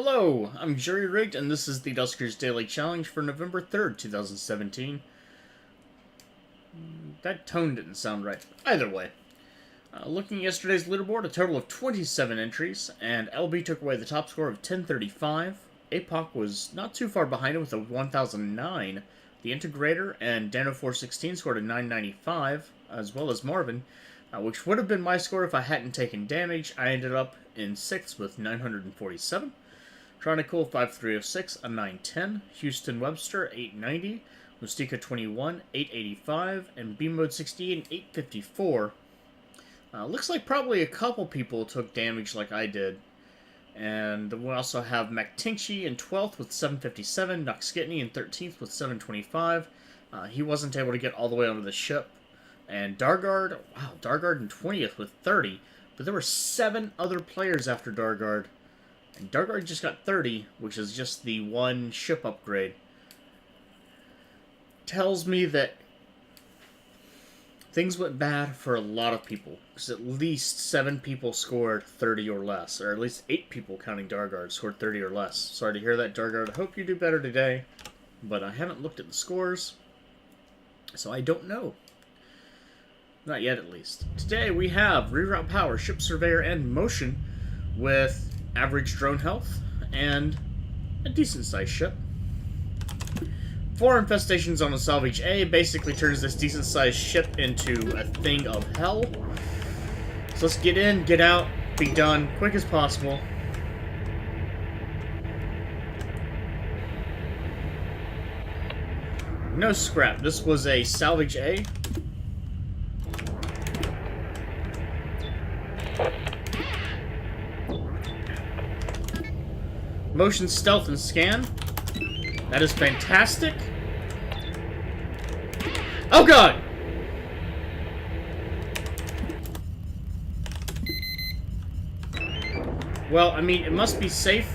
Hello, I'm Jerry Rigged, and this is the Duskers Daily Challenge for November 3rd, 2017. That tone didn't sound right. Either way. Looking at yesterday's leaderboard, a total of 27 entries, and LB took away the top score of 1035. APOC was not too far behind him with a 1009. The Integrator and Dano416 scored a 995, as well as Marvin, which would have been my score if I hadn't taken damage. I ended up in 6th with 947. Chronicle 5306, a 910. Houston Webster 890. Mustika 21, 885. And B Mode 68, 854. Looks like probably a couple people took damage like I did. And we also have MacTinchi in 12th with 757. Noxkitney in 13th with 725. He wasn't able to get all the way onto the ship. And Dargard, wow, Dargard in 20th with 30. But there were 7 other players after Dargard. And Dargard just got 30, which is just the one ship upgrade. Tells me that things went bad for a lot of people. Because at least 7 people scored 30 or less. Or at least 8 people, counting Dargard, scored 30 or less. Sorry to hear that, Dargard. I hope you do better today. But I haven't looked at the scores, so I don't know. Not yet, at least. Today we have Reroute Power, Ship Surveyor, and Motion with average drone health and a decent-sized ship. 4 infestations on a salvage A basically turns this decent-sized ship into a thing of hell. So let's get in, get out, be done, quick as possible. No scrap. This was a salvage A. Motion, stealth, and scan. That is fantastic. Oh god! Well, I mean, it must be safe.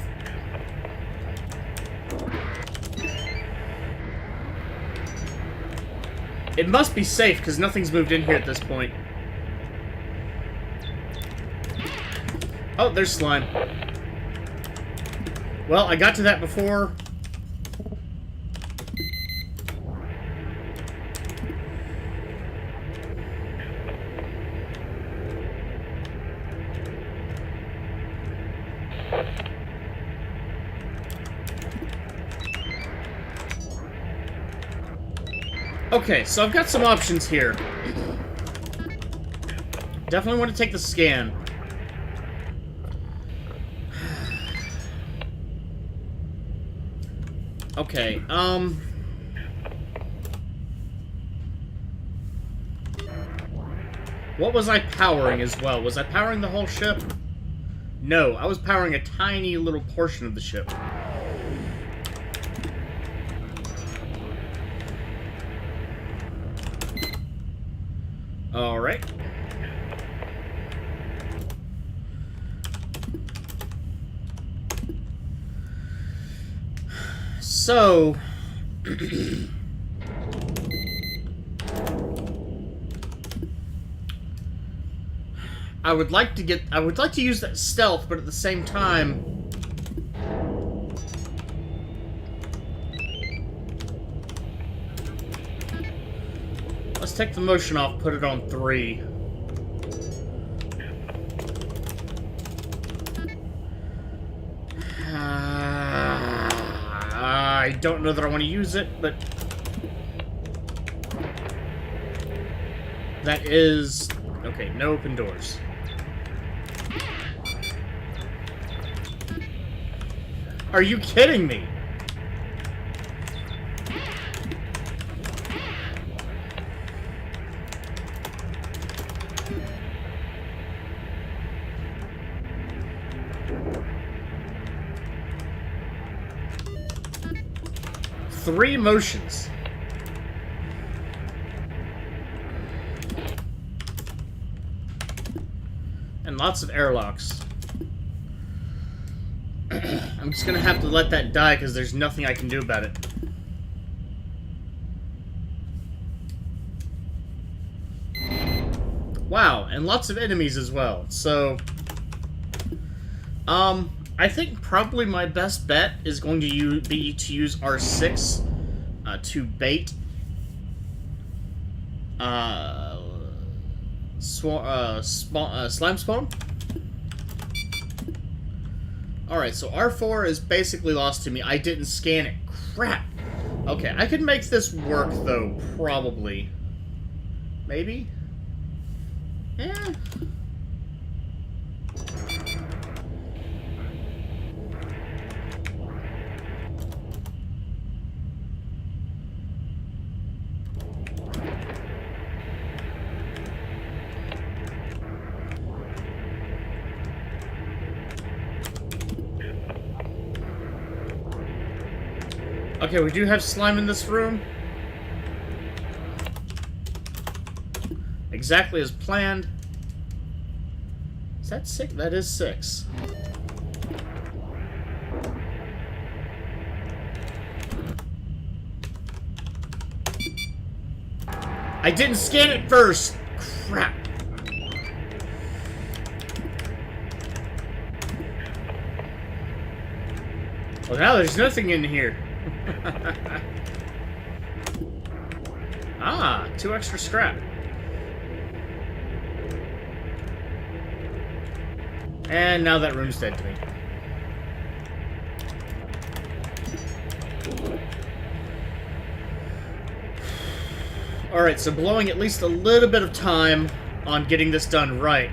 It must be safe, because nothing's moved in here at this point. Oh, there's slime. Well, I got to that before. Okay, so I've got some options here. Definitely want to take the scan. Okay, what was I powering as well? Was I powering the whole ship? No, I was powering a tiny little portion of the ship. Alright. So, I would like to use that stealth, but at the same time, let's take the motion off, put it on 3. I don't know that I want to use it, but that is... Okay, no open doors. Are you kidding me? Three motions. And lots of airlocks. I'm just gonna have to let that die because there's nothing I can do about it. Wow, and lots of enemies as well. So, I think probably my best bet is going to be to use R6 to bait slime spawn. Alright, so R4 is basically lost to me. I didn't scan it. Crap! Okay, I could make this work, though, probably. Maybe? Eh. Okay, we do have slime in this room. Exactly as planned. Is that 6? That is 6. I didn't scan it first! Crap. Well, now there's nothing in here. Ah, 2 extra scrap. And now that room's dead to me. Alright, so blowing at least a little bit of time on getting this done right.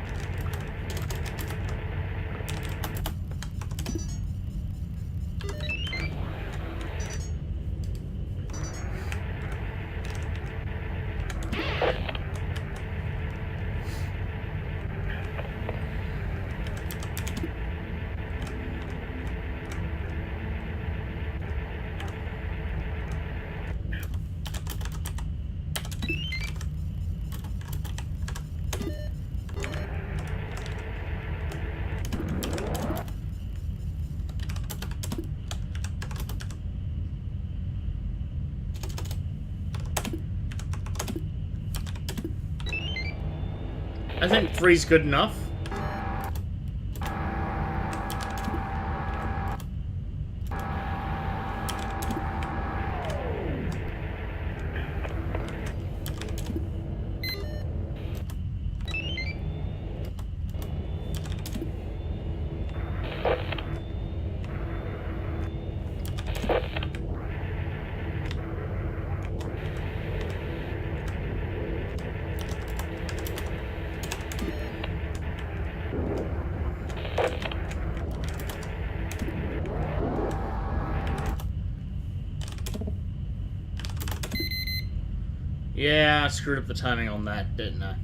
I think 3's good enough. Yeah, I screwed up the timing on that, didn't I?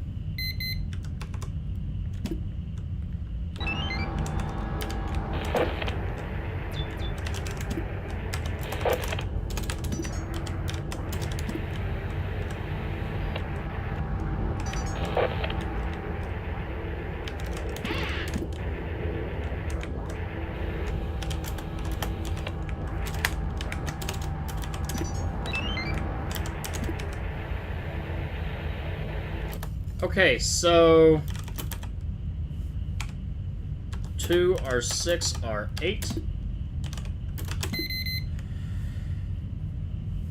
Okay, so 2 R6 R8.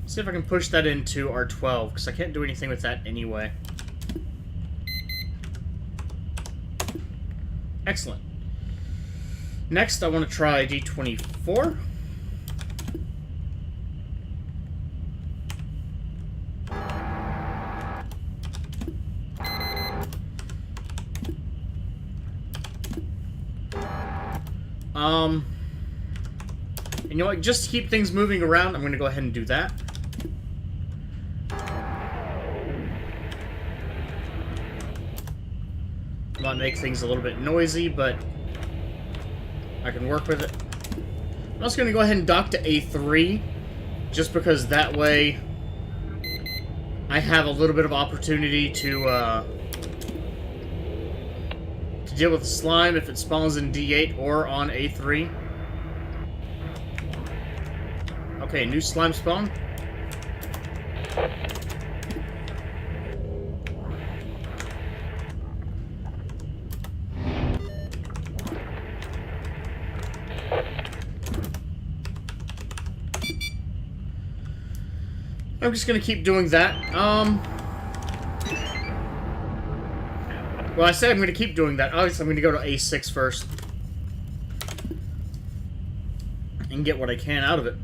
See if I can push that into R12, because I can't do anything with that anyway. Excellent. Next, I want to try D24. You know what, just to keep things moving around, I'm going to go ahead and do that. Might make things a little bit noisy, but I can work with it. I'm also going to go ahead and dock to A3, just because that way I have a little bit of opportunity to deal with the slime if it spawns in D8 or on A3. Okay, new slime spawn. I'm just gonna keep doing that. Well, I said I'm gonna keep doing that. Obviously, I'm gonna go to A6 first. And get what I can out of it.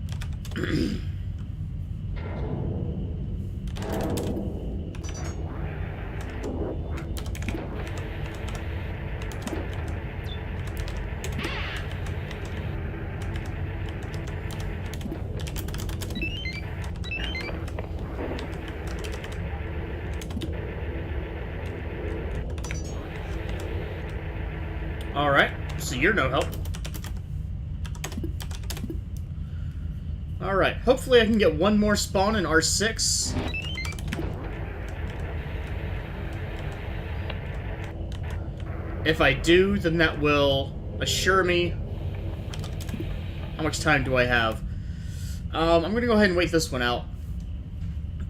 Alright, so you're no help. Alright, hopefully I can get one more spawn in R6. If I do, then that will assure me... How much time do I have? I'm going to go ahead and wait this one out.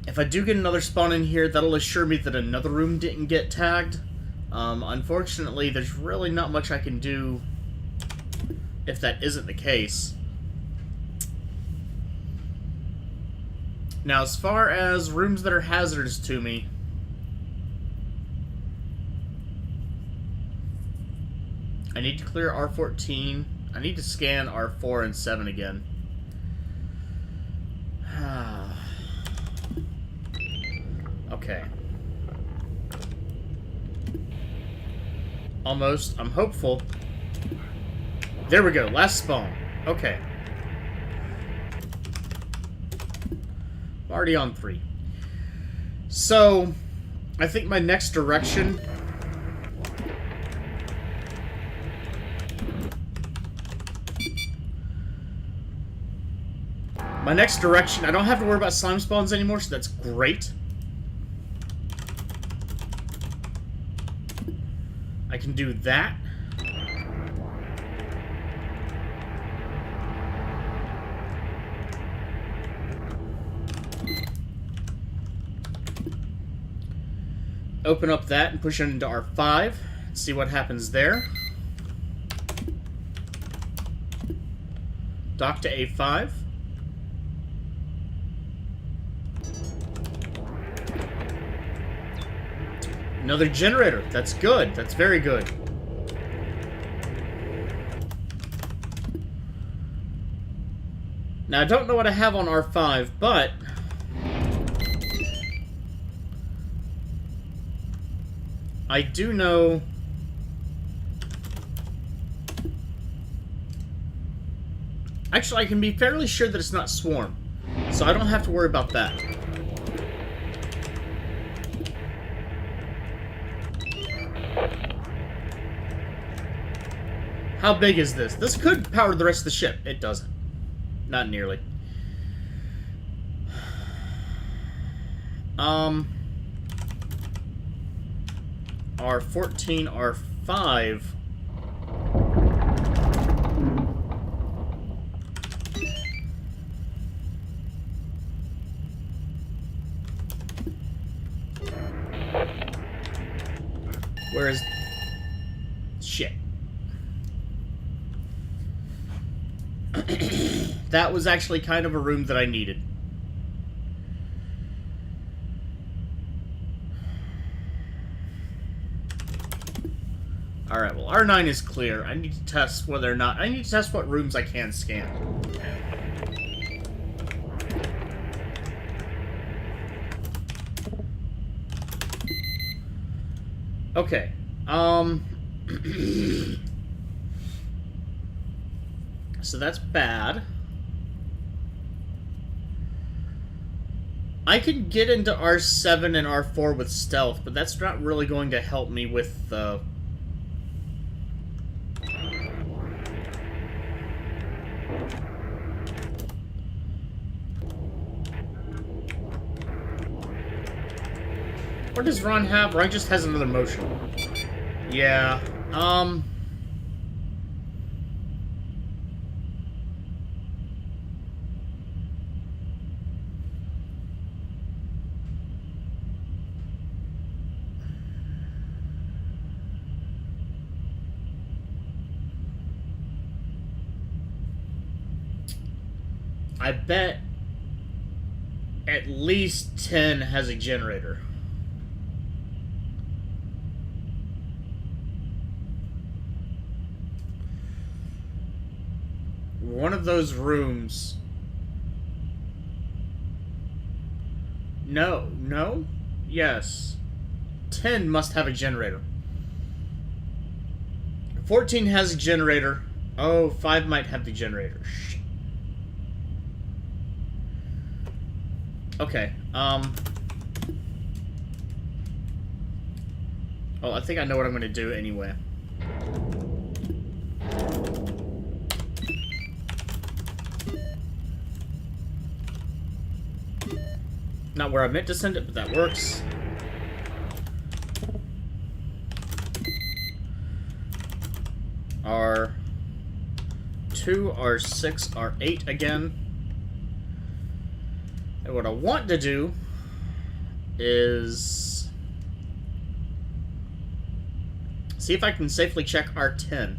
If I do get another spawn in here, that'll assure me that another room didn't get tagged. Unfortunately, there's really not much I can do if that isn't the case. Now, as far as rooms that are hazardous to me, I need to clear R14. I need to scan R4 and 7 again. Okay. Almost. I'm hopeful. There we go. Last spawn. Okay. I'm already on 3. So, I think my next direction... I don't have to worry about slime spawns anymore, so that's great. I can do that. Open up that and push it into R5. See what happens there. Dock to A5. Another generator. That's good. That's very good. Now, I don't know what I have on R5, but... I do know... Actually, I can be fairly sure that it's not Swarm. So I don't have to worry about that. How big is this? This could power the rest of the ship. It doesn't. Not nearly. R14, R5. Where is... Shit. That was actually kind of a room that I needed. Alright, well, R9 is clear. I need to test whether or not... I need to test what rooms I can scan. Okay. So that's bad. I can get into R7 and R4 with stealth, but that's not really going to help me with the... What does Ron have? Ron just has another motion. Yeah, I bet At least 10 has a generator. One of those rooms... No. No? Yes. 10 must have a generator. 14 has a generator. Oh, 5 might have the generator. Shit. Okay, Oh, I think I know what I'm going to do anyway. Not where I meant to send it, but that works. R2, R6, R8 again. And what I want to do is see if I can safely check R10.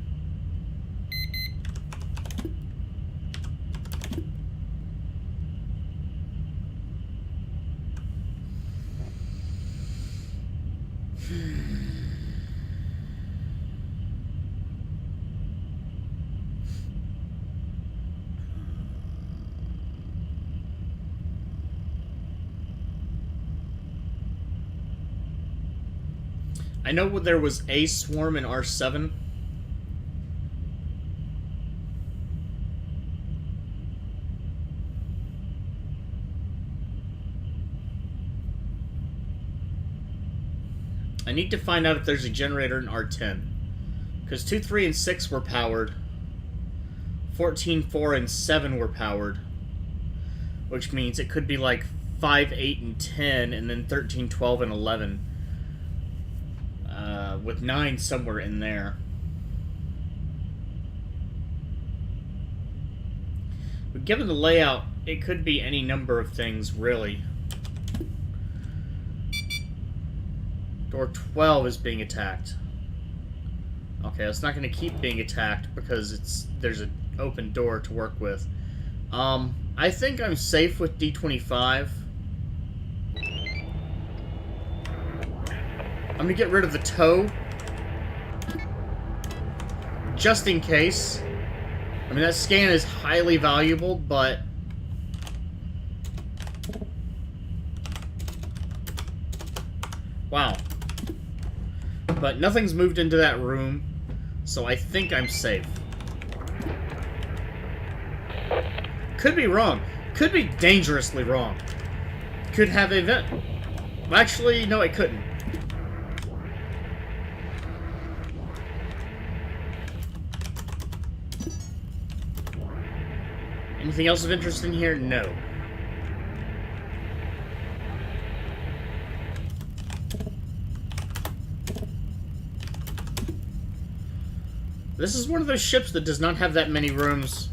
I know there was a swarm in R7. I need to find out if there's a generator in R10. Because 2, 3, and 6 were powered. 14, 4, and 7 were powered. Which means it could be like 5, 8, and 10, and then 13, 12, and 11. With 9 somewhere in there. But given the layout, it could be any number of things, really. Door 12 is being attacked. Okay, it's not going to keep being attacked because there's an open door to work with. I think I'm safe with D25. I'm going to get rid of the toe. Just in case. I mean, that scan is highly valuable, but... Wow. But nothing's moved into that room, so I think I'm safe. Could be wrong. Could be dangerously wrong. Could have an event. Actually, no, it couldn't. Anything else of interest in here? No. This is one of those ships that does not have that many rooms.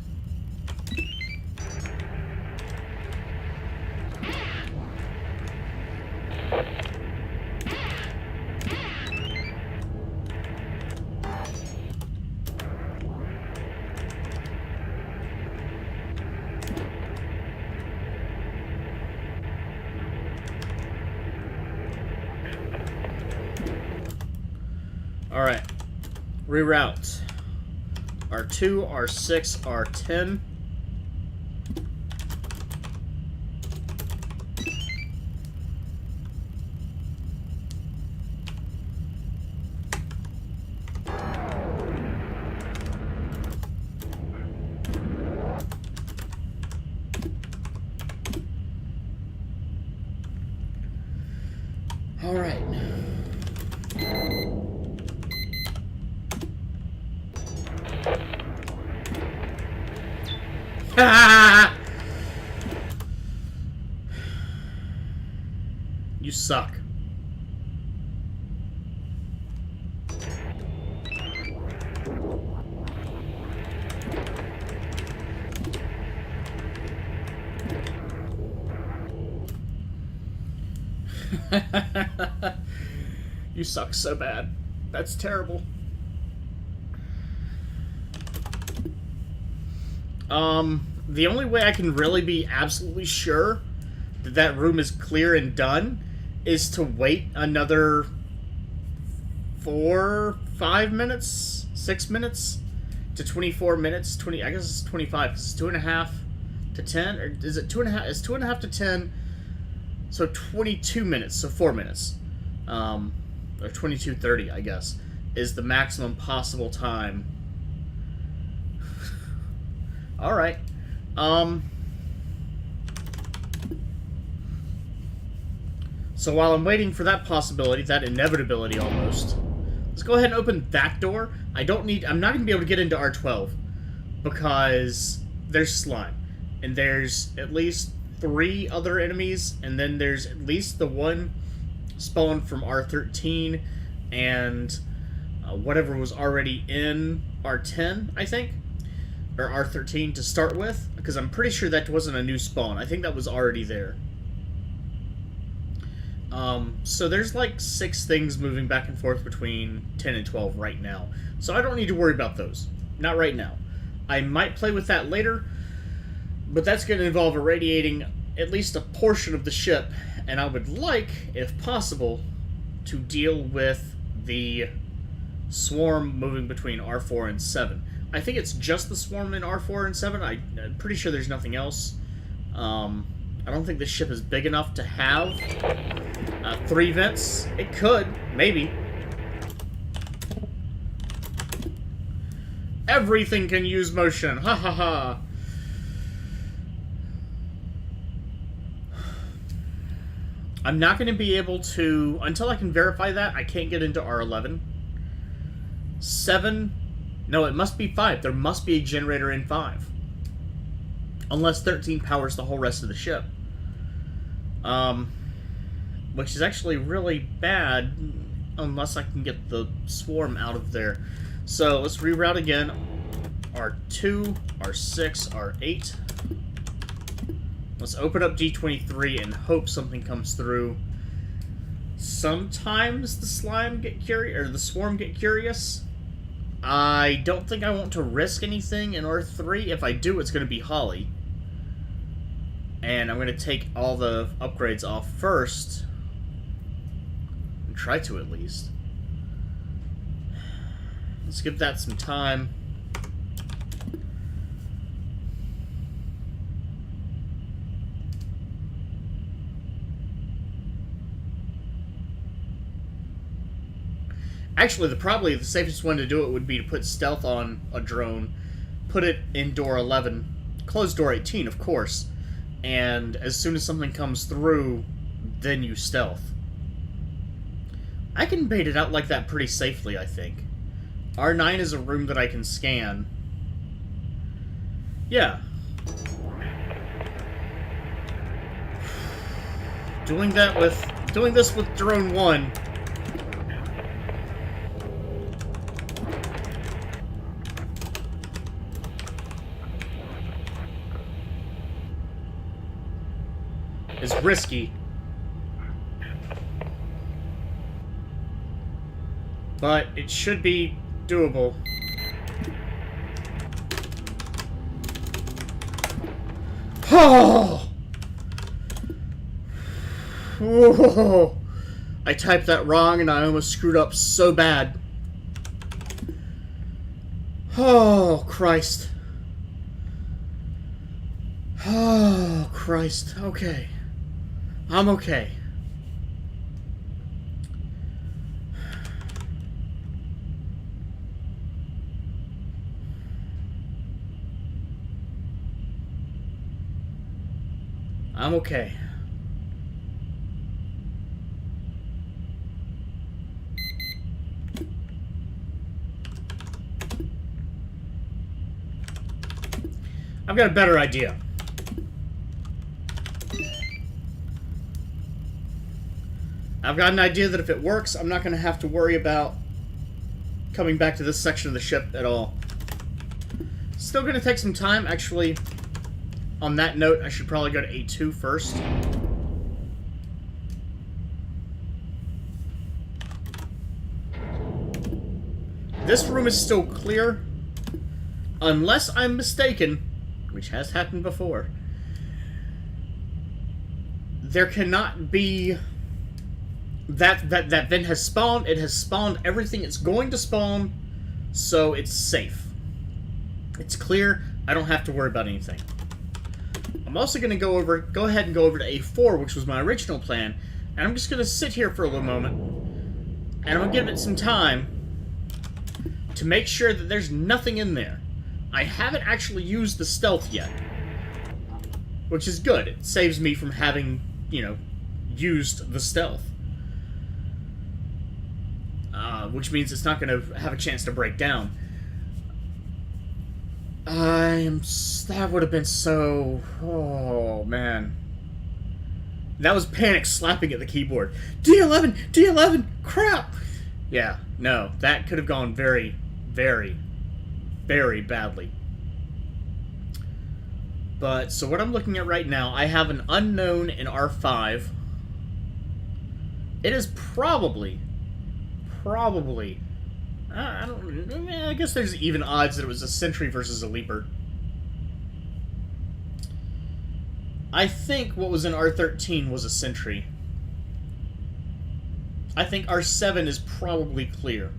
Alright. Reroute. R2, R6, R10. All right. You suck. You suck so bad. That's terrible. The only way I can really be absolutely sure that that room is clear and done is to wait another 4, 5 minutes, 6 minutes to 24 minutes. I guess it's 25 because it's 2.5 to 10, or is it 2.5? It's 2.5 to 10, so 22 minutes, so 4 minutes, or 22:30, I guess, is the maximum possible time. All right. So while I'm waiting for that possibility, that inevitability almost, let's go ahead and open that door. I'm not even going to be able to get into R12 because there's slime. And there's at least 3 other enemies, and then there's at least the one spawned from R13 and whatever was already in R10, I think, or R13 to start with, because I'm pretty sure that wasn't a new spawn. I think that was already there. So there's like 6 things moving back and forth between 10 and 12 right now. So I don't need to worry about those. Not right now. I might play with that later, but that's going to involve irradiating at least a portion of the ship, and I would like, if possible, to deal with the swarm moving between R4 and 7. I think it's just the swarm in R4 and 7. I'm pretty sure there's nothing else. I don't think this ship is big enough to have 3 vents. It could, maybe. Everything can use motion. Ha ha ha. I'm not going to be able to, until I can verify that, I can't get into R11. 7, no, it must be 5. There must be a generator in 5. Unless 13 powers the whole rest of the ship. Which is actually really bad, unless I can get the swarm out of there. So, let's reroute again. R2, R6, R8. Let's open up D23 and hope something comes through. Sometimes the slime get curious, or the swarm get curious. I don't think I want to risk anything in R3. If I do, it's going to be Holly. And I'm going to take all the upgrades off first. And try to, at least. Let's give that some time. Actually, probably the safest one to do it would be to put stealth on a drone, put it in door 11, close door 18, of course, and as soon as something comes through, then you stealth. I can bait it out like that pretty safely, I think. R9 is a room that I can scan. Yeah. Doing this with drone 1. Is risky. But it should be doable. Oh! Whoa! I typed that wrong and I almost screwed up so bad. Oh, Christ. Oh, Christ. Okay. I'm okay. I'm okay. I've got a better idea. I've got an idea that if it works, I'm not going to have to worry about coming back to this section of the ship at all. Still going to take some time. Actually, on that note, I should probably go to A2 first. This room is still clear, unless I'm mistaken, which has happened before. there cannot be... That vent has spawned. It has spawned everything it's going to spawn, so it's safe. It's clear. I don't have to worry about anything. I'm also going to go ahead and go over to A4, which was my original plan, and I'm just going to sit here for a little moment, and I'm going to give it some time to make sure that there's nothing in there. I haven't actually used the stealth yet, which is good. It saves me from having, you know, used the stealth. Which means it's not going to have a chance to break down. That would have been so... Oh, man. That was panic slapping at the keyboard. D11! D11! Crap! Yeah, no. That could have gone very, very, very badly. But, so what I'm looking at right now, I have an unknown in R5. It is probably... I guess there's even odds that it was a sentry versus a leaper. I think what was in R13 was a sentry. I think R7 is probably clear.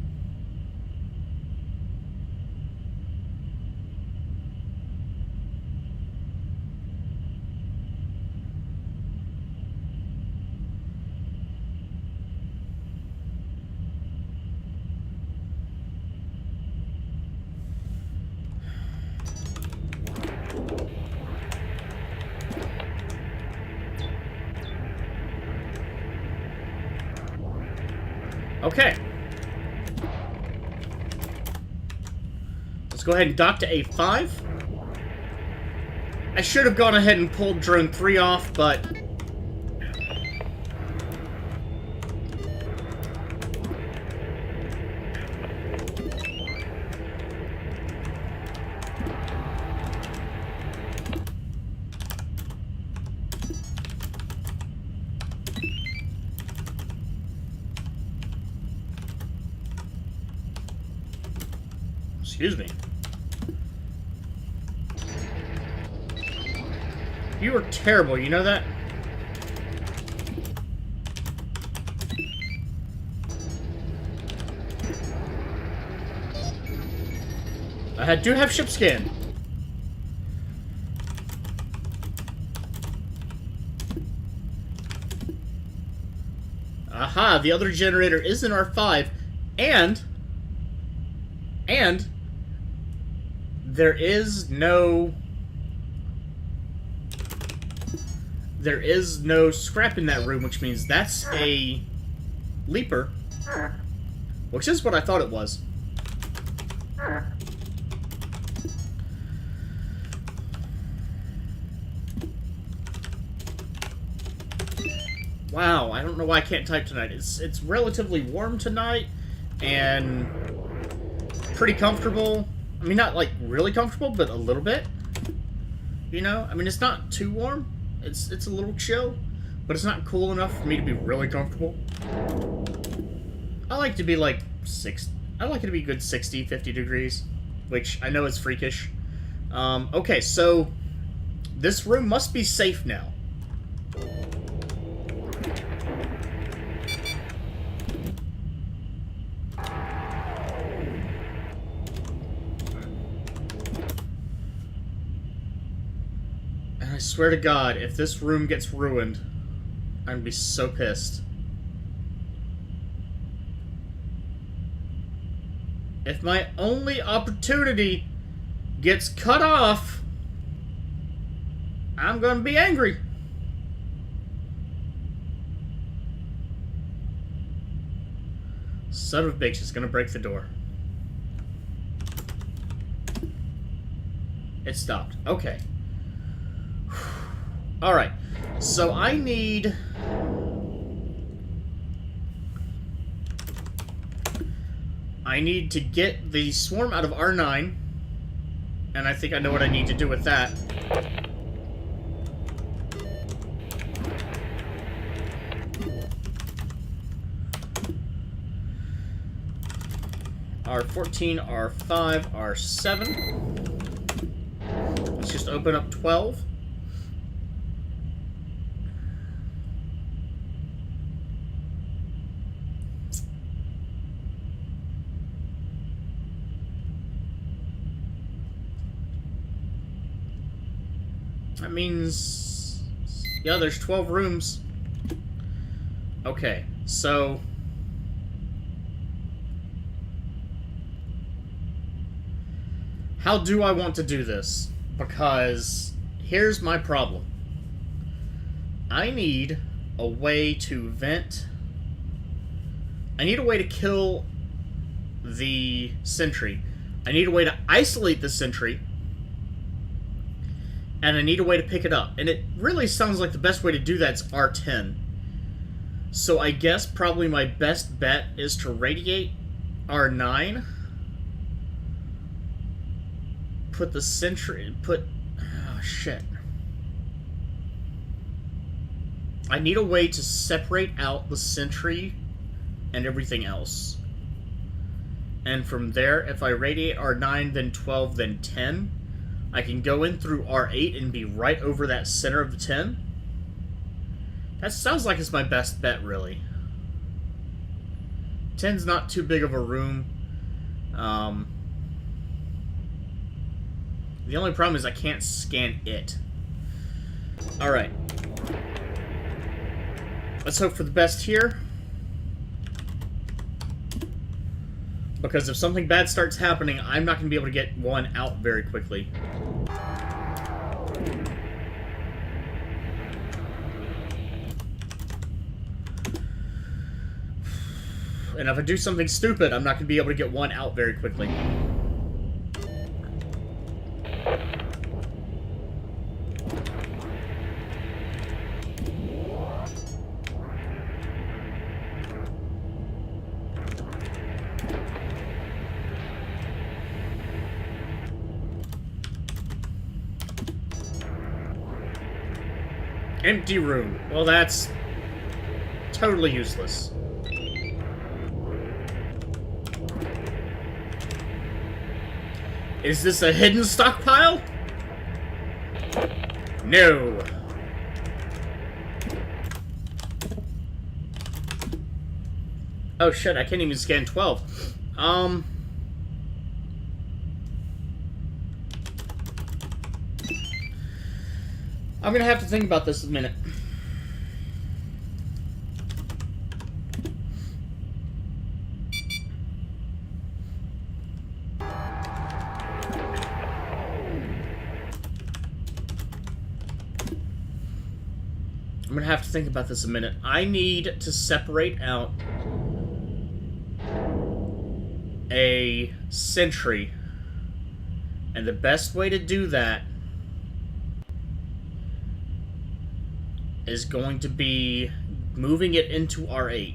Okay. Let's go ahead and dock to A5. I should have gone ahead and pulled drone 3 off, but... Excuse me. You were terrible, you know that? I do have ship scan. Aha, the other generator is in R5, and there is no scrap in that room, which means that's a leaper, which is what I thought it was. Wow, I don't know why I can't type tonight. It's relatively warm tonight and pretty comfortable. I mean, not like really comfortable, but a little bit. You know, I mean, it's not too warm. It's a little chill, but it's not cool enough for me to be really comfortable. I like to be like I like it to be good 60, 50 degrees, which I know is freakish. Okay, so this room must be safe now. I swear to God, if this room gets ruined, I'm gonna be so pissed. If my only opportunity gets cut off, I'm gonna be angry. Son of a bitch is gonna break the door. It stopped. Okay. Alright, so I need... to get the swarm out of R9, and I think I know what I need to do with that. R14, R5, R7. Let's just open up 12. That means... Yeah, there's 12 rooms. Okay, so... How do I want to do this? Because here's my problem. I need a way to vent... I need a way to kill the sentry. I need a way to isolate the sentry. And I need a way to pick it up. And it really sounds like the best way to do that's R10. So I guess probably my best bet is to radiate R9. Put the sentry... Oh, shit. I need a way to separate out the sentry and everything else. And from there, if I radiate R9, then 12, then 10, I can go in through R8 and be right over that center of the 10. That sounds like it's my best bet, really. 10's not too big of a room. The only problem is I can't scan it. Alright. Let's hope for the best here. Because if something bad starts happening, I'm not going to be able to get one out very quickly. And if I do something stupid, I'm not going to be able to get one out very quickly. Empty room. Well, that's totally useless. Is this a hidden stockpile? No. Oh shit, I can't even scan 12. I'm gonna have to think about this in a minute. I'm gonna have to think about this a minute. I need to separate out a sentry. And the best way to do that is going to be moving it into R8.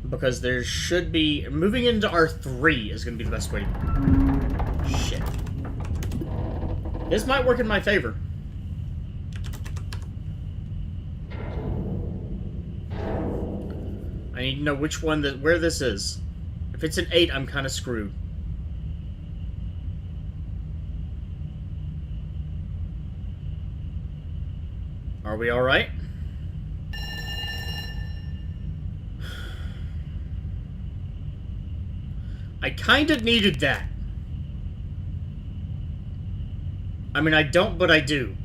Because there should be... Moving it into R3 is going to be the best way to... Shit. This might work in my favor. I need to know which one where this is. If it's an 8, I'm kind of screwed. Are we alright? I kinda needed that. I mean, I don't, but I do.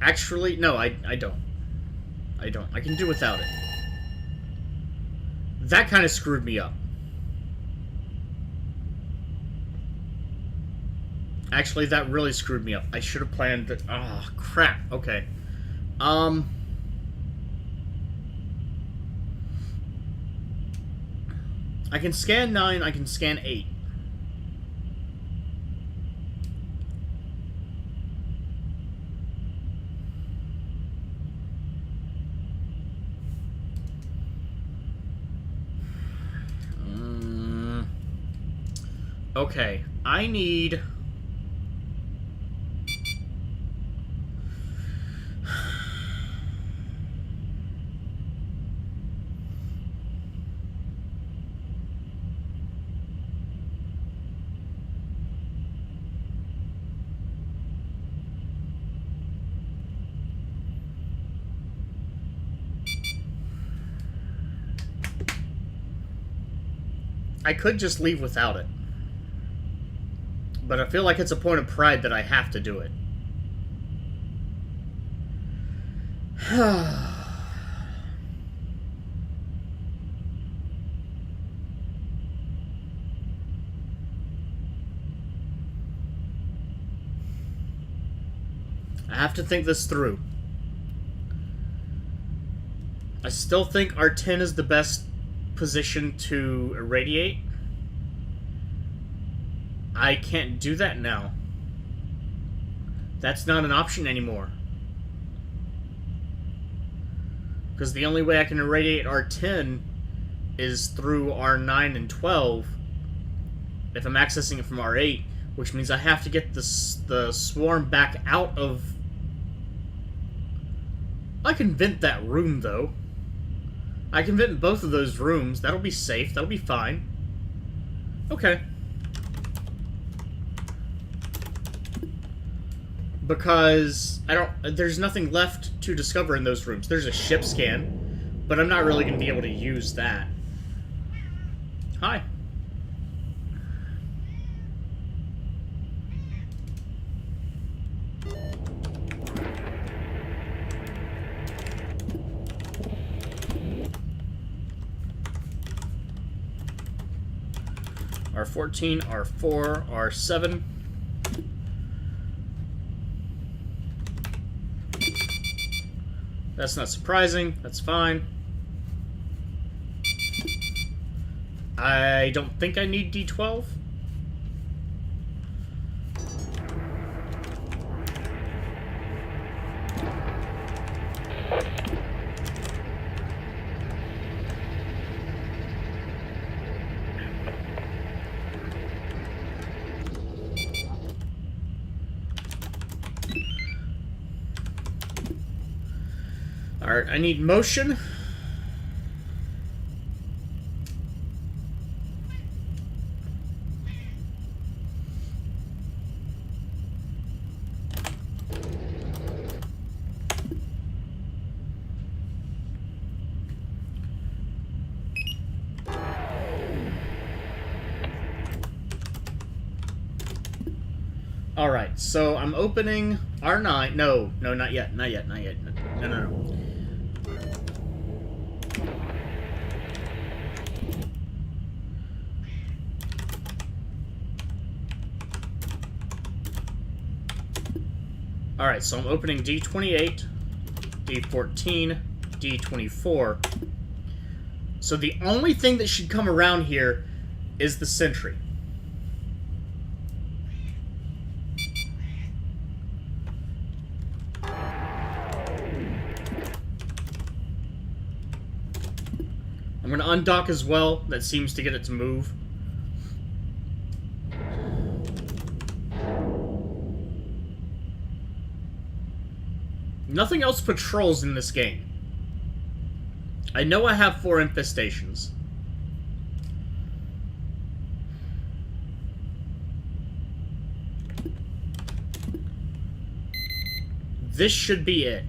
Actually, no, I don't. I don't. I can do without it. That kind of screwed me up. Actually, that really screwed me up. I should have planned that. Oh, crap. Okay. I can scan 9, I can scan 8. Okay, I need... I could just leave without it. But I feel like it's a point of pride that I have to do it. I have to think this through. I still think R10 is the best position to irradiate. I can't do that now. That's not an option anymore. Because the only way I can irradiate R10 is through R9 and 12 if I'm accessing it from R8, which means I have to get the swarm back out of... I can vent that room, though. I can vent both of those rooms. That'll be safe. That'll be fine. Okay. Because there's nothing left to discover in those rooms. There's a ship scan, but I'm not really going to be able to use that. Hi. R14, R4, R7. That's not surprising. That's fine. I don't think I need D12. Alright, I need motion. Alright, so I'm opening R9. No, not yet. Not yet. No. Alright, so I'm opening D28, D14, D24. So the only thing that should come around here is the sentry. I'm going to undock as well. That seems to get it to move. Nothing else patrols in this game. I know I have 4 infestations. This should be it.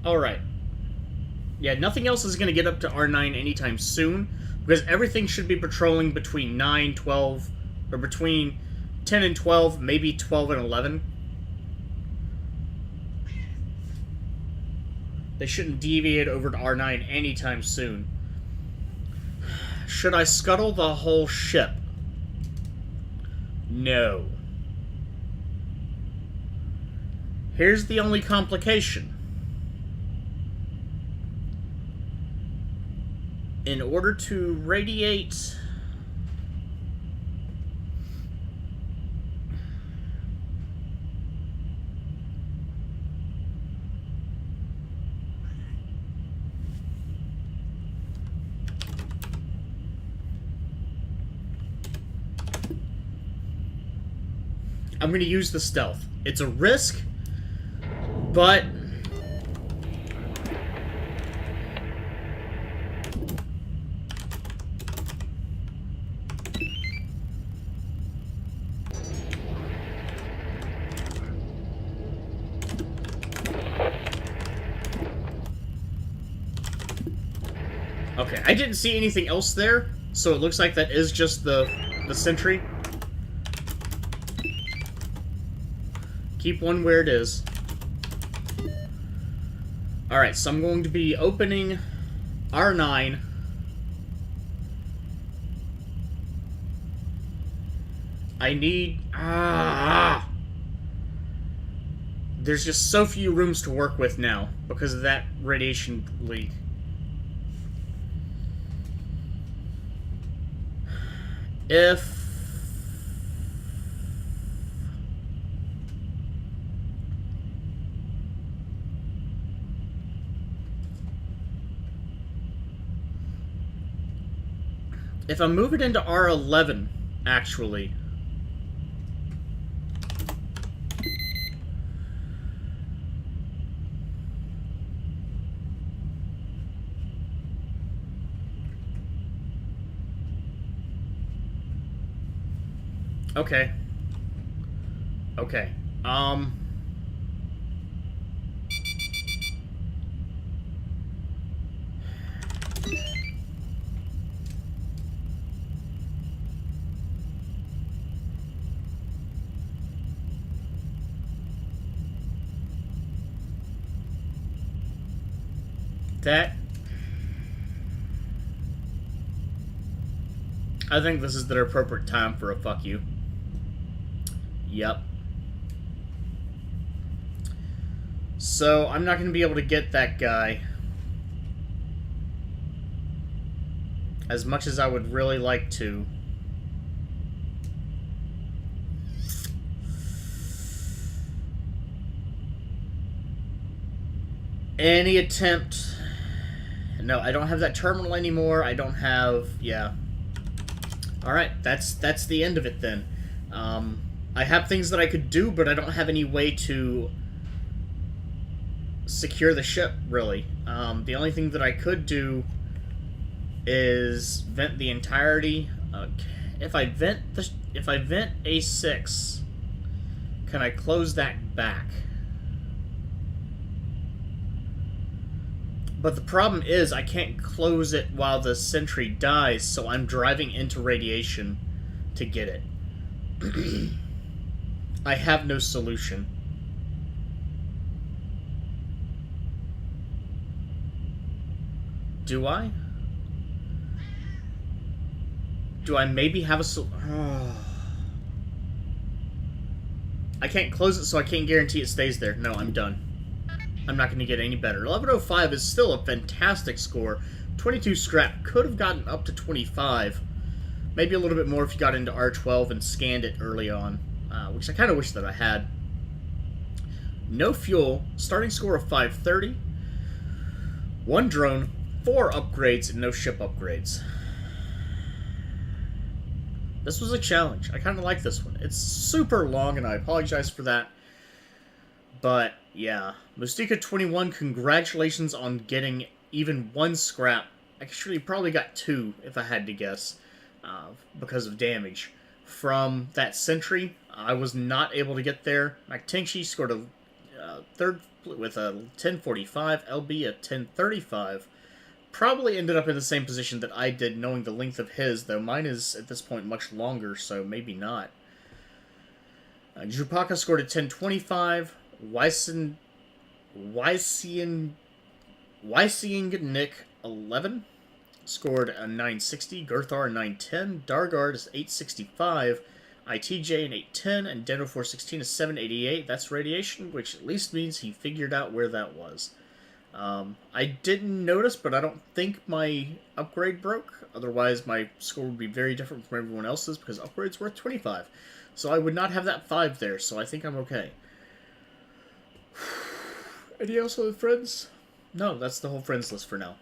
Alright. Yeah, nothing else is going to get up to R9 anytime soon, because everything should be patrolling between 9, 12, or between 10 and 12, maybe 12 and 11. They shouldn't deviate over to R9 anytime soon. Should I scuttle the whole ship? No. Here's the only complication. In order to radiate... I'm going to use the stealth. It's a risk, but Okay, I didn't see anything else there, so it looks like that is just the sentry. Keep one where it is. Alright, so I'm going to be opening R9. I need... There's just so few rooms to work with now because of that radiation leak. If I move it into R11, actually... Okay. Okay. I think this is the appropriate time for a fuck you. Yep. So, I'm not going to be able to get that guy. As much as I would really like to. Any attempt... No, I don't have that terminal anymore. I don't have... Yeah. Alright, that's the end of it then. I have things that I could do, but I don't have any way to secure the ship, really. The only thing that I could do is vent the entirety. If I vent A6, can I close that back? But the problem is I can't close it while the sentry dies, so I'm driving into radiation to get it. I have no solution. Do I? Do I maybe have a I can't close it, so I can't guarantee it stays there. No, I'm done. I'm not going to get any better. 1105 is still a fantastic score. 22 scrap. Could have gotten up to 25. Maybe a little bit more if you got into R12 and scanned it early on. Which I kind of wish that I had. No fuel. Starting score of 530. 1 drone. 4 upgrades and no ship upgrades. This was a challenge. I kind of like this one. It's super long and I apologize for that. But, yeah. Mustika 21, congratulations on getting even 1 scrap. Actually, probably got 2, if I had to guess, because of damage. From that sentry, I was not able to get there. McTinchy scored a third with a 1045, LB a 1035. Probably ended up in the same position that I did, knowing the length of his, though mine is, at this point, much longer, so maybe not. Jupaka scored a 1025. Wysian Nick 11 scored a 960. Gurthar a 910. Dargard is 865. ITJ an 810. And Deno 416 is 788. That's radiation, which at least means he figured out where that was. I didn't notice, but I don't think my upgrade broke. Otherwise, my score would be very different from everyone else's because upgrade's worth 25. So I would not have that 5 there, so I think I'm okay. Any else other friends? No, that's the whole friends list for now.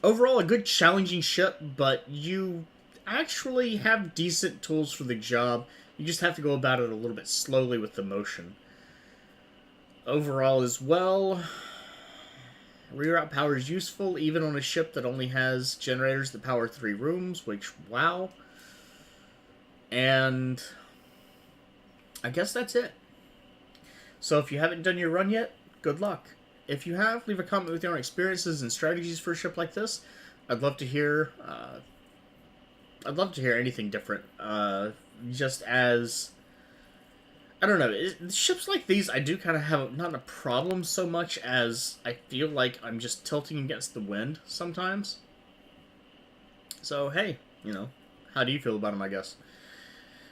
Overall, a good challenging ship, but you actually have decent tools for the job. You just have to go about it a little bit slowly with the motion. Overall as well, reroute power is useful, even on a ship that only has generators that power 3 rooms, which, wow. And I guess that's it. So if you haven't done your run yet, good luck. if you have, leave a comment with your own experiences and strategies for a ship like this. I'd love to hear. I'd love to hear anything different. Just as I don't know, ships like these, I do kind of have not a problem so much as I feel like I'm just tilting against the wind sometimes. So hey, how do you feel about them? I guess.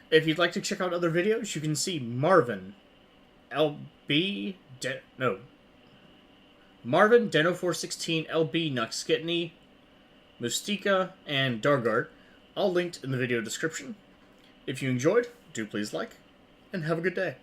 If you'd like to check out other videos, you can see Marvin, Marvin, Deno416, LB, Noxkitney, Mustika, and Dargard, all linked in the video description. If you enjoyed, do please like, and have a good day.